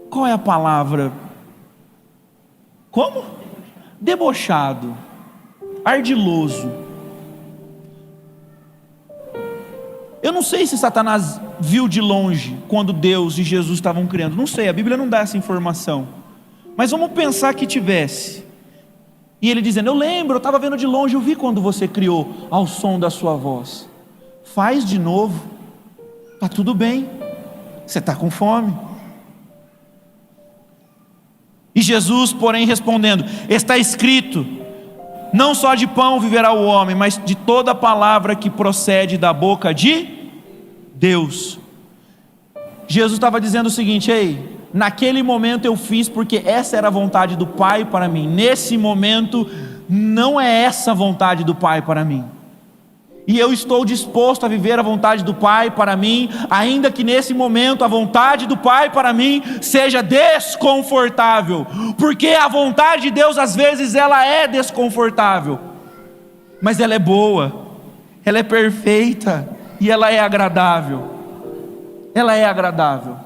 qual é a palavra? Como? Debochado. Ardiloso. Eu não sei se Satanás viu de longe quando Deus e Jesus estavam criando. Não sei, a Bíblia não dá essa informação. Mas vamos pensar que tivesse. E ele dizendo: eu lembro, eu estava vendo de longe, eu vi quando você criou ao som da sua voz. Faz de novo. Está tudo bem. Você está com fome. E Jesus, porém, respondendo: está escrito, não só de pão viverá o homem, mas de toda palavra que procede da boca de Deus. Jesus estava dizendo o seguinte: ei, naquele momento eu fiz porque essa era a vontade do Pai para mim. Nesse momento não é essa a vontade do Pai para mim. E eu estou disposto a viver a vontade do Pai para mim, ainda que nesse momento a vontade do Pai para mim seja desconfortável, porque a vontade de Deus às vezes ela é desconfortável, mas ela é boa, ela é perfeita e ela é agradável. Ela é agradável.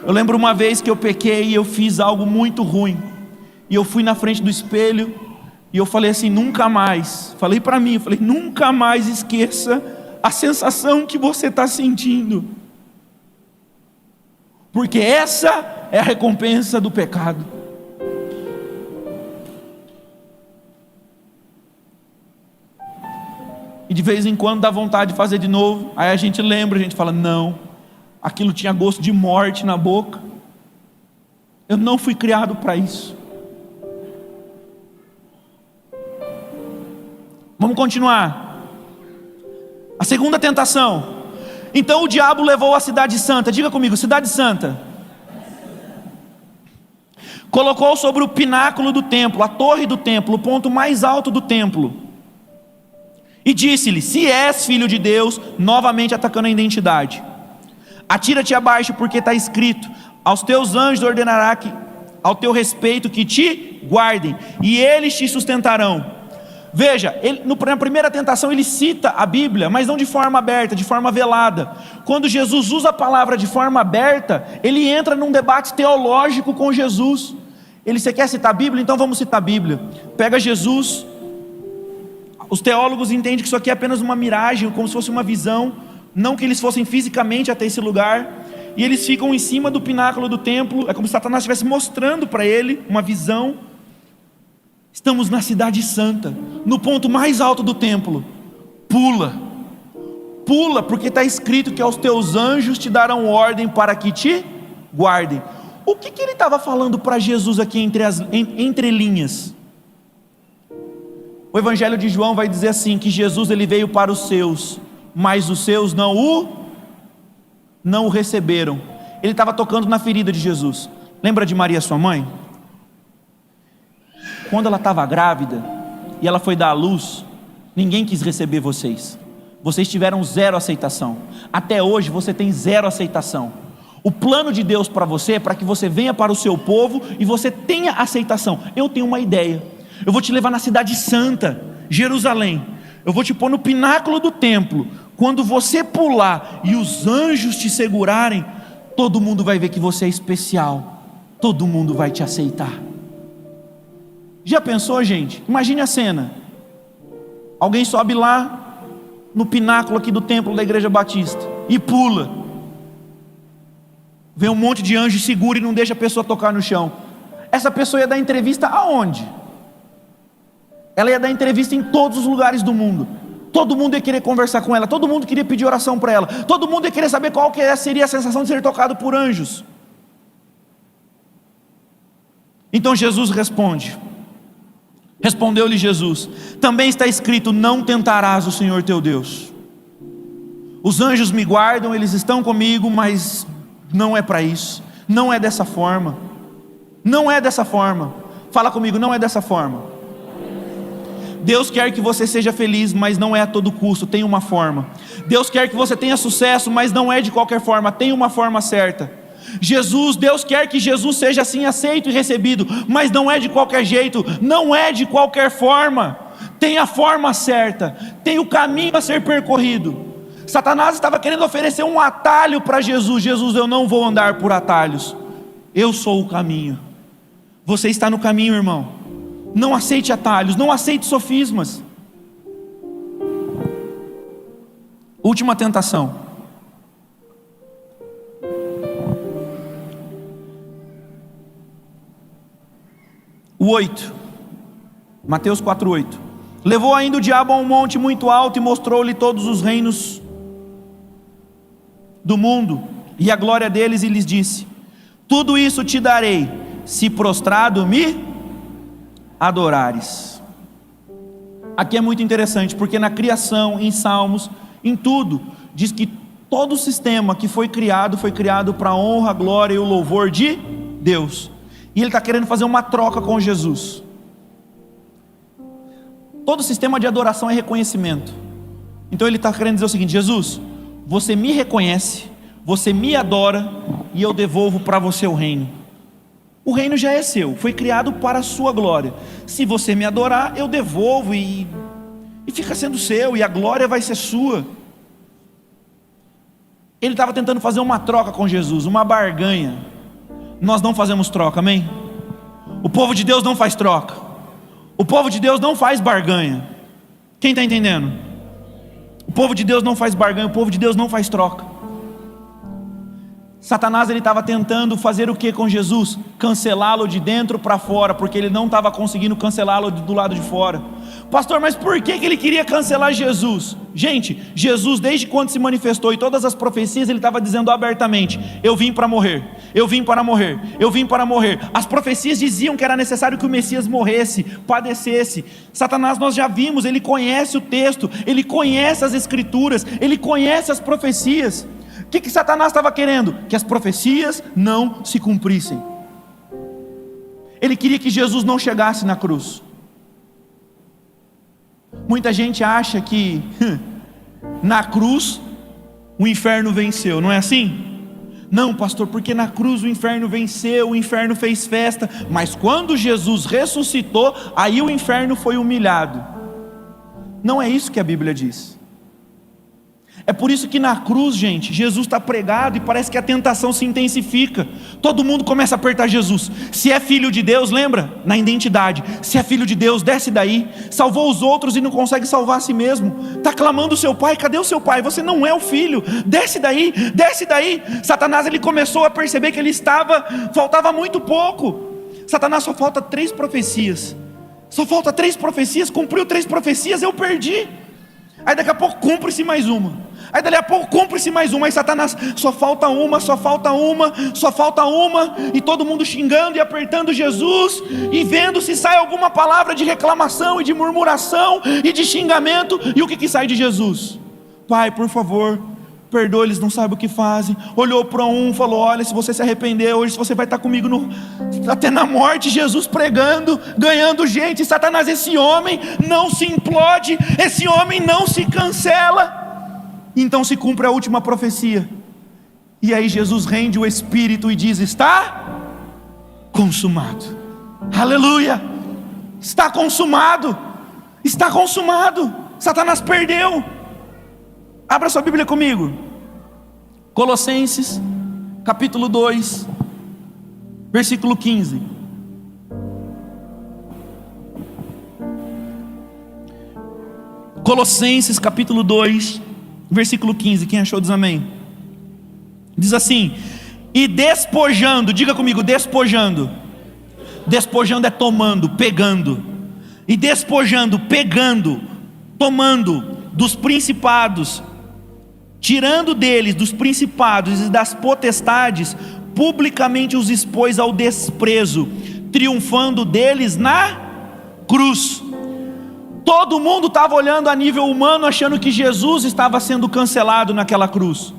Eu lembro uma vez que eu pequei e eu fiz algo muito ruim, e eu fui na frente do espelho e eu falei assim: nunca mais, falei para mim, eu falei: nunca mais esqueça a sensação que você está sentindo, porque essa é a recompensa do pecado. E de vez em quando dá vontade de fazer de novo, aí a gente lembra, a gente fala: não, aquilo tinha gosto de morte na boca, eu não fui criado para isso. Vamos continuar. A segunda tentação. Então o diabo levou a cidade santa. Diga comigo, cidade santa. Colocou sobre o pináculo do templo, a torre do templo, o ponto mais alto do templo. E disse-lhe: se és filho de Deus, novamente atacando a identidade, atira-te abaixo, porque está escrito: aos teus anjos ordenará que, ao teu respeito, que te guardem, e eles te sustentarão. Veja, na primeira tentação ele cita a Bíblia, mas não de forma aberta, de forma velada. Quando Jesus usa a palavra de forma aberta, ele entra num debate teológico com Jesus. Você quer citar a Bíblia? Então vamos citar a Bíblia. Pega Jesus. Os teólogos entendem que isso aqui é apenas uma miragem, como se fosse uma visão, não que eles fossem fisicamente até esse lugar. E eles ficam em cima do pináculo do templo, é como se Satanás estivesse mostrando para ele uma visão. Estamos na cidade santa, no ponto mais alto do templo. Pula, pula, porque está escrito que aos teus anjos te darão ordem para que te guardem. O que ele estava falando para Jesus aqui entre linhas? O Evangelho de João vai dizer assim, que Jesus ele veio para os seus, mas os seus não o receberam. Ele estava tocando na ferida de Jesus. Lembra de Maria, sua mãe? Quando ela estava grávida e ela foi dar à luz, ninguém quis receber vocês. Vocês tiveram zero aceitação. Até hoje você tem zero aceitação. O plano de Deus para você é para que você venha para o seu povo e você tenha aceitação. Eu tenho uma ideia. Eu vou te levar na cidade santa, Jerusalém. Eu vou te pôr no pináculo do templo. Quando você pular e os anjos te segurarem, todo mundo vai ver que você é especial. Todo mundo vai te aceitar. Já pensou, gente? Imagine a cena. Alguém sobe lá no pináculo aqui do templo da Igreja Batista e pula. Vem um monte de anjo e segura e não deixa a pessoa tocar no chão. Essa pessoa ia dar entrevista aonde? Ela ia dar entrevista em todos os lugares do mundo. Todo mundo ia querer conversar com ela. Todo mundo queria pedir oração para ela. Todo mundo ia querer saber qual que seria a sensação de ser tocado por anjos. Então Jesus responde. Respondeu-lhe Jesus: também está escrito, não tentarás o Senhor teu Deus. Os anjos me guardam, eles estão comigo, mas não é para isso. Não é dessa forma. Não é dessa forma. Fala comigo, não é dessa forma. Deus quer que você seja feliz, mas não é a todo custo, tem uma forma. Deus quer que você tenha sucesso, mas não é de qualquer forma, tem uma forma certa. Deus quer que Jesus seja assim aceito e recebido, mas não é de qualquer jeito, não é de qualquer forma. Tem a forma certa, tem o caminho a ser percorrido. Satanás estava querendo oferecer um atalho para Jesus. Jesus, eu não vou andar por atalhos, eu sou o caminho. Você está no caminho, irmão. Não aceite atalhos, não aceite sofismas. Última tentação. O 8, Mateus 4:8. Levou ainda o diabo a um monte muito alto e mostrou-lhe todos os reinos do mundo e a glória deles, e lhes disse: tudo isso te darei, se prostrado me adorares. Aqui é muito interessante, porque na criação, em Salmos, em tudo, diz que todo o sistema que foi criado para a honra, a glória e o louvor de Deus. E ele está querendo fazer uma troca com Jesus. Todo sistema de adoração é reconhecimento. Então ele está querendo dizer o seguinte: Jesus, você me reconhece, você me adora, e eu devolvo para você o reino. O reino já é seu, foi criado para a sua glória. Se você me adorar, eu devolvo e fica sendo seu, e a glória vai ser sua. Ele estava tentando fazer uma troca com Jesus, uma barganha. Nós não fazemos troca, amém? O povo de Deus não faz troca. O povo de Deus não faz barganha. Quem está entendendo? O povo de Deus não faz barganha, o povo de Deus não faz troca. Satanás ele estava tentando fazer o que com Jesus? Cancelá-lo de dentro para fora, porque ele não estava conseguindo cancelá-lo do lado de fora. Pastor, mas por que ele queria cancelar Jesus? Gente, Jesus desde quando se manifestou, e todas as profecias ele estava dizendo abertamente: eu vim para morrer, eu vim para morrer, eu vim para morrer. As profecias diziam que era necessário que o Messias morresse, padecesse. Satanás, nós já vimos, ele conhece o texto, ele conhece as escrituras, ele conhece as profecias. O que Satanás estava querendo? Que as profecias não se cumprissem. Ele queria que Jesus não chegasse na cruz. Muita gente acha que na cruz o inferno venceu, não é assim? Não, pastor, porque na cruz o inferno venceu, o inferno fez festa, mas quando Jesus ressuscitou, aí o inferno foi humilhado. Não é isso que a Bíblia diz. É por isso que na cruz, gente, Jesus está pregado e parece que a tentação se intensifica. Todo mundo começa a apertar Jesus. Se é filho de Deus, lembra? Na identidade. Se é filho de Deus, desce daí. Salvou os outros e não consegue salvar a si mesmo. Está clamando o seu pai, cadê o seu pai? Você não é o filho, desce daí, desce daí. Satanás ele começou a perceber que faltava muito pouco. Satanás só falta 3 profecias. Só falta 3 profecias, cumpriu 3 profecias, eu perdi. Aí daqui a pouco cumpre-se mais uma. Aí daqui a pouco cumpre-se mais uma. Aí Satanás, só falta uma, só falta uma, só falta uma. E todo mundo xingando e apertando Jesus, e vendo se sai alguma palavra de reclamação e de murmuração e de xingamento. E o que sai de Jesus? Pai, por favor, perdoa, eles não sabem o que fazem. Olhou para um, falou: olha, se você se arrepender hoje, você vai estar comigo até na morte. Jesus pregando, ganhando gente. Satanás, esse homem não se implode, esse homem não se cancela. Então se cumpre a última profecia, e aí Jesus rende o Espírito e diz: está consumado. Aleluia, está consumado, está consumado. Satanás perdeu. Abra sua Bíblia comigo, Colossenses capítulo 2, versículo 15. Colossenses capítulo 2, versículo 15, quem achou diz amém. Diz assim: e despojando, diga comigo, despojando. Despojando é tomando, pegando. E despojando, pegando, tomando dos principados, tirando deles, dos principados e das potestades, publicamente os expôs ao desprezo, triunfando deles na cruz. Todo mundo estava olhando a nível humano, achando que Jesus estava sendo cancelado naquela cruz,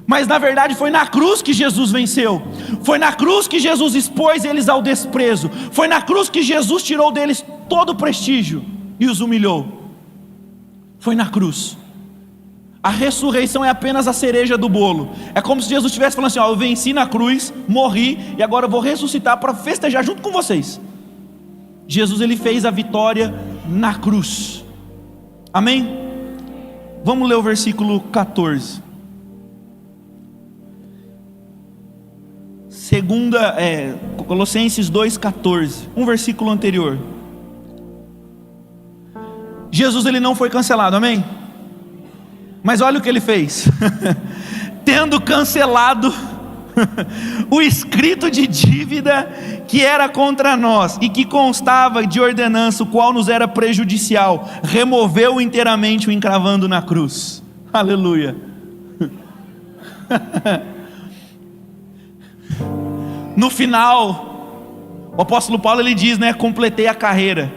mas na verdade foi na cruz que Jesus venceu. Foi na cruz que Jesus expôs eles ao desprezo. Foi na cruz que Jesus tirou deles todo o prestígio e os humilhou. Foi na cruz. A ressurreição é apenas a cereja do bolo. É como se Jesus estivesse falando assim: ó, eu venci na cruz, morri, e agora eu vou ressuscitar para festejar junto com vocês. Jesus, ele fez a vitória na cruz. Amém? Vamos ler o versículo 14. Colossenses 2,14. Um versículo anterior. Jesus, ele não foi cancelado, amém? Mas olha o que ele fez. Tendo cancelado o escrito de dívida que era contra nós e que constava de ordenança, o qual nos era prejudicial, removeu inteiramente, o encravando na cruz. Aleluia. No final, o apóstolo Paulo, ele diz, né, completei a carreira.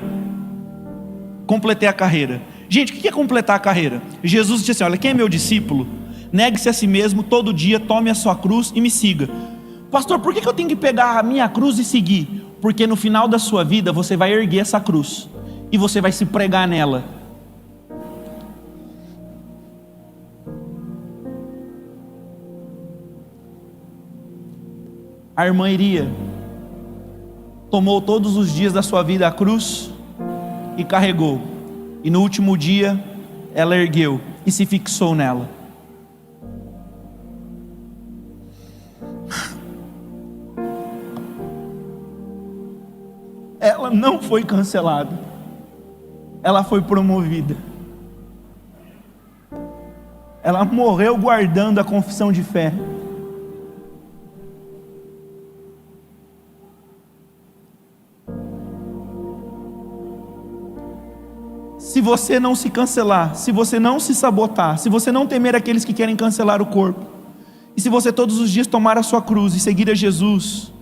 Completei a carreira. Gente, o que é completar a carreira? Jesus disse assim: olha, quem é meu discípulo, negue-se a si mesmo todo dia, tome a sua cruz e me siga. Pastor, por que eu tenho que pegar a minha cruz e seguir? Porque no final da sua vida você vai erguer essa cruz e você vai se pregar nela. A irmã Iria tomou todos os dias da sua vida a cruz e carregou, e no último dia ela ergueu e se fixou nela. Ela não foi cancelada, ela foi promovida. Ela morreu guardando a confissão de fé. Se você não se cancelar, se você não se sabotar, se você não temer aqueles que querem cancelar o corpo, e se você todos os dias tomar a sua cruz e seguir a Jesus,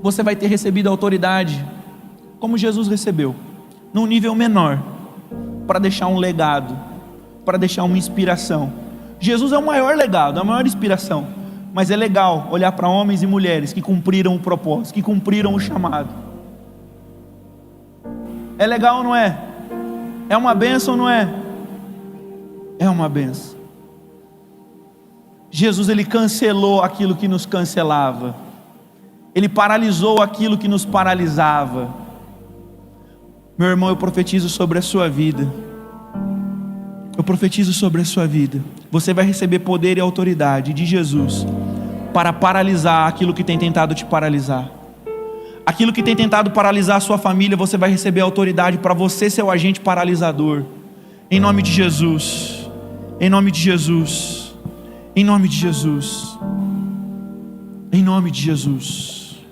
você vai ter recebido a autoridade como Jesus recebeu, num nível menor, para deixar um legado, para deixar uma inspiração. Jesus é o maior legado, a maior inspiração, mas é legal olhar para homens e mulheres que cumpriram o propósito, que cumpriram o chamado. É legal ou não é? É uma bênção ou não é? É uma bênção. Jesus, ele cancelou aquilo que nos cancelava. Ele paralisou aquilo que nos paralisava. Meu irmão, eu profetizo sobre a sua vida. Eu profetizo sobre a sua vida. Você vai receber poder e autoridade de Jesus para paralisar aquilo que tem tentado te paralisar. Aquilo que tem tentado paralisar a sua família, você vai receber autoridade para você ser o agente paralisador. Em nome de Jesus. Em nome de Jesus. Em nome de Jesus. Em nome de Jesus.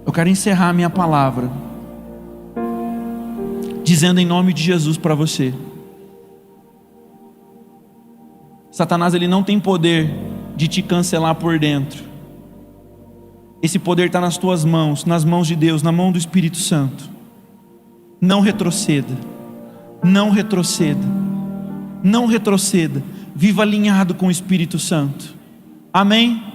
Eu quero encerrar a minha palavra dizendo em nome de Jesus para você: Satanás, ele não tem poder de te cancelar por dentro. Esse poder está nas tuas mãos, nas mãos de Deus, na mão do Espírito Santo. Não retroceda, não retroceda, não retroceda. Viva alinhado com o Espírito Santo. Amém?